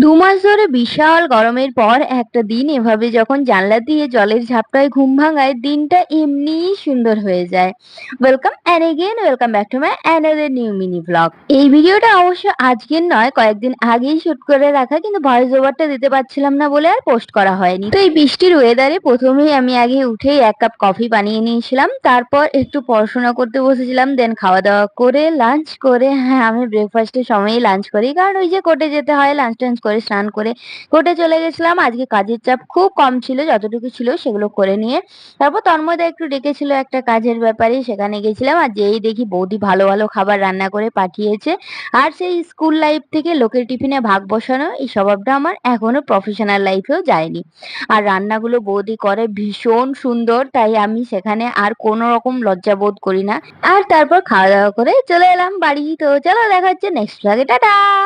২ মাস ধরে বিশাল গরমের পর একটা দিন এভাবে যখন জানলা দিয়ে জলের ঝাপটায় ঘুম ভাঙায়, দিনটা এমনিই সুন্দর হয়ে যায়। Welcome back to my another new mini blog. এই ভিডিওটা অবশ্য আজকের নয়, কয়েকদিন আগেই শুট করে রাখা, কিন্তু ভয়েস ওভারটা দিতে পারছিলাম না বলে আর পোস্ট করা হয়নি। তো এই বৃষ্টির ওয়েদারে প্রথমেই আমি আগে উঠেই ১ কাপ কফি বানিয়ে নিয়েছিলাম। তারপর একটু পড়াশোনা করতে বসেছিলাম। দেন খাওয়া-দাওয়া করে, লাঞ্চ করে, হ্যাঁ, আমি ব্রেকফাস্টের সময়ই লাঞ্চ করি। কারণ ওই যে কোর্টে যেতে হয়, লাঞ্চ-টাঞ্চ করে স্নান করে কোর্টে চলে গেছিলাম। আজকে কাজের চাপ খুব কম ছিল, যতটুকু ছিল সেগুলো করে নিয়ে তারপর তন্ময়দা একটু ডেকেছিল একটা কাজের ব্যাপারে, সেখানে গেছিলাম। আর যেই দেখি বৌদি ভালো ভালো খাবার রান্না করে পাঠিয়েছে। আর সেই স্কুল লাইফ থেকে লোকের টিফিনে ভাগ বসানো এই স্বভাবটা আমার এখনো প্রফেশনাল লাইফেও যায়নি। আর রান্নাগুলো বৌদি করে ভীষণ সুন্দর, তাই আমি সেখানে আর কোনো রকম লজ্জা বোধ করি না। আর তারপর খাওয়া দাওয়া করে চলে এলাম বাড়ি। তো চলো, দেখা হচ্ছে নেক্সট ব্লগে। টাটা।